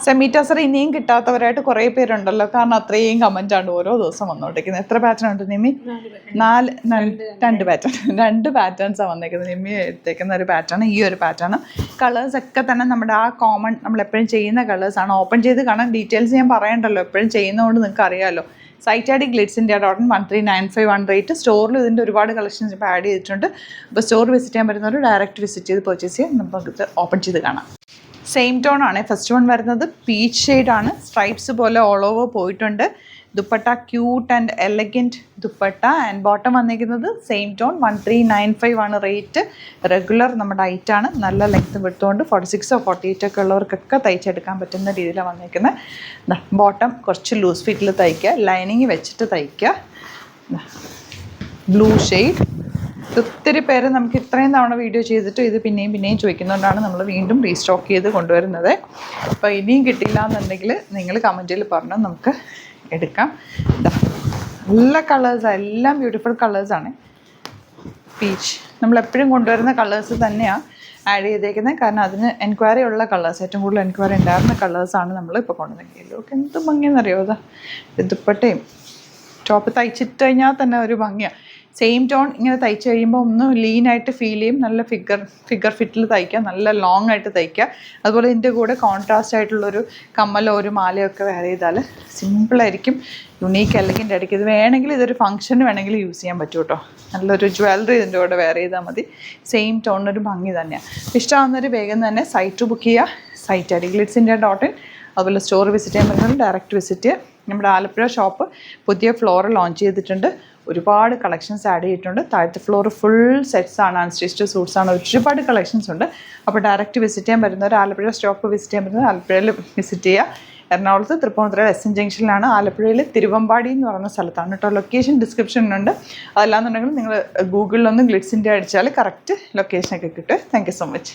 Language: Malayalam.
സെമി ടസർ ഇനിയും കിട്ടാത്തവരായിട്ട് കുറേ പേരുണ്ടല്ലോ, കാരണം അത്രയും കമൻറ്റാണ് ഓരോ ദിവസം വന്നുകൊണ്ടിരിക്കുന്നത്. എത്ര പാറ്റേൺ ഉണ്ട് നിമ്മി? 2 പാറ്റേൺസാണ് വന്നേക്കുന്നത്. നിമ്മി എടുത്തേക്കുന്ന ഒരു പാറ്റേൺ, ഈ ഒരു പാറ്റേൺ. കളേഴ്സൊക്കെ തന്നെ നമ്മുടെ ആ കോമൺ നമ്മളെപ്പോഴും ചെയ്യുന്ന കളേഴ്സാണ്. ഓപ്പൺ ചെയ്ത് കാണാൻ ഡീറ്റെയിൽസ് ഞാൻ പറയണ്ടല്ലോ, എപ്പോഴും ചെയ്യുന്നതുകൊണ്ട് നിങ്ങൾക്ക് അറിയാമല്ലോ. സൈറ്റ് ഐ ഡി glitzindia.in 1395 റേറ്റ്. സ്റ്റോറിൽ ഇതിൻ്റെ ഒരുപാട് കളക്ഷൻസ് ഇപ്പോൾ ആഡ് ചെയ്തിട്ടുണ്ട്. അപ്പോൾ സ്റ്റോർ വിസിറ്റ് ചെയ്യാൻ പറ്റുന്നവർ ഡയറക്റ്റ് വിസിറ്റ് ചെയ്ത് പർച്ചേസ് ചെയ്യാം. നമുക്കത് ഓപ്പൺ ചെയ്ത് കാണാം. സെയിം ടോൺ ആണ്. ഫസ്റ്റ് വൺ വരുന്നത് പീച്ച് ഷെയ്ഡാണ്. സ്ട്രൈപ്സ് പോലെ ഓൾ ഓവർ പോയിട്ടുണ്ട്. Dupatta cute and elegant dupatta. And bottom വന്നിരിക്കുന്നത് സെയിം ടോൺ 1395 ആണ് റേറ്റ്. റെഗുലർ നമ്മുടെ ഹൈറ്റാണ്. നല്ല ലെങ്ത്ത് വിട്ടുകൊണ്ട് 46 48 ഒക്കെ ഉള്ളവർക്കൊക്കെ തയ്ച്ചെടുക്കാൻ പറ്റുന്ന രീതിയിലാണ് വന്നിരിക്കുന്നത്. ബോട്ടം കുറച്ച് ലൂസ് ഫിറ്റിൽ തയ്ക്കുക, ലൈനിങ് വെച്ചിട്ട് തയ്ക്കുക. Blue shade. ഒത്തിരി പേര് നമുക്ക് ഇത്രയും തവണ വീഡിയോ ചെയ്തിട്ട് ഇത് പിന്നെയും ചോദിക്കുന്നതുകൊണ്ടാണ് നമ്മൾ വീണ്ടും റീസ്റ്റോക്ക് ചെയ്ത് കൊണ്ടുവരുന്നത്. അപ്പോൾ ഇനിയും കിട്ടില്ല എന്നുണ്ടെങ്കിൽ നിങ്ങൾ കമൻറ്റിൽ പറഞ്ഞാൽ നമുക്ക് എടുക്കാം. നല്ല കളേഴ്സാണ്, എല്ലാം ബ്യൂട്ടിഫുൾ കളേഴ്സാണ്. പീച്ച് നമ്മളെപ്പോഴും കൊണ്ടുവരുന്ന കളേഴ്സ് തന്നെയാണ് ആഡ് ചെയ്തേക്കുന്നത്, കാരണം അതിന് എൻക്വയറി ഉള്ള കളേഴ്സ്, ഏറ്റവും കൂടുതൽ എൻക്വയറി ഉണ്ടായിരുന്ന കളേഴ്സാണ് നമ്മളിപ്പോൾ കൊണ്ടുവന്നെങ്കിൽ. ഓക്കെ, എന്ത് ഭംഗിയെന്നറിയോ അതാ ദുപ്പട്ടയും ടോപ്പ് തയ്ച്ചിട്ട് കഴിഞ്ഞാൽ തന്നെ ഒരു ഭംഗിയാണ്. സെയിം ടോൺ ഇങ്ങനെ തയ്ച്ച് കഴിയുമ്പോൾ ഒന്ന് ലീനായിട്ട് ഫീൽ ചെയ്യും. നല്ല ഫിഗർ ഫിറ്റിൽ തയ്ക്കുക, നല്ല ലോങ് ആയിട്ട് തയ്ക്കുക. അതുപോലെ ഇതിൻ്റെ കൂടെ കോൺട്രാസ്റ്റ് ആയിട്ടുള്ളൊരു കമ്മലോ ഒരു മാലയോ ഒക്കെ വെയർ ചെയ്താൽ സിമ്പിളായിരിക്കും, യുണീക്ക് അല്ലെങ്കിൽ ഇടയ്ക്ക് ഇത് വേണമെങ്കിൽ ഇതൊരു ഫംഗ്ഷന് വേണമെങ്കിൽ യൂസ് ചെയ്യാൻ പറ്റും കേട്ടോ. നല്ലൊരു ജ്വല്ലറി ഇതിൻ്റെ കൂടെ വെയർ ചെയ്താൽ മതി. സെയിം ടോണിനൊരു ഭംഗി തന്നെയാണ്. ഇഷ്ടമാകുന്നൊരു വേഗം തന്നെ സൈറ്റ് ബുക്ക് ചെയ്യുക. സൈറ്റ് ഐ ഡി glitzindia.in. അതുപോലെ സ്റ്റോർ വിസിറ്റ് ചെയ്യാൻ പറ്റുന്നത് ഡയറക്റ്റ് വിസിറ്റ് ചെയ്യുക. നമ്മുടെ ആലപ്പുഴ ഷോപ്പ് പുതിയ ഫ്ലോർ ലോഞ്ച് ചെയ്തിട്ടുണ്ട്. ഒരുപാട് കളക്ഷൻസ് ആഡ് ചെയ്തിട്ടുണ്ട്. താഴത്തെ ഫ്ലോർ ഫുൾ സെറ്റ്സ് ആണ്, അൺസ്റ്റിച്ച്ഡ് സൂട്ട്സ് ആണ്, ഒരുപാട് കളക്ഷൻസ് ഉണ്ട്. അപ്പോൾ ഡയറക്റ്റ് വിസിറ്റ് ചെയ്യാൻ പറ്റുന്നവർ ആലപ്പുഴ സ്റ്റോപ്പ് വിസിറ്റ് ചെയ്യാൻ പറ്റുന്നത് ആലപ്പുഴയിൽ വിസിറ്റ് ചെയ്യുക. എറണാകുളത്ത് തൃപ്പൂണിത്തുറ SM ജംഗ്ഷനിലാണ്. ആലപ്പുഴയിൽ തിരുവമ്പാടി എന്ന് പറയുന്ന സ്ഥലത്താണ് കേട്ടോ. ലൊക്കേഷൻ ഡിസ്ക്രിപ്ഷനിലുണ്ട്. അതല്ലാന്നുണ്ടെങ്കിൽ നിങ്ങൾ ഗൂഗിളിലൊന്ന് ഗ്ലിറ്റ്സ് ഇന്ത്യ അടിച്ചാൽ കറക്റ്റ് ലൊക്കേഷനൊക്കെ കിട്ടും. Thank you so much.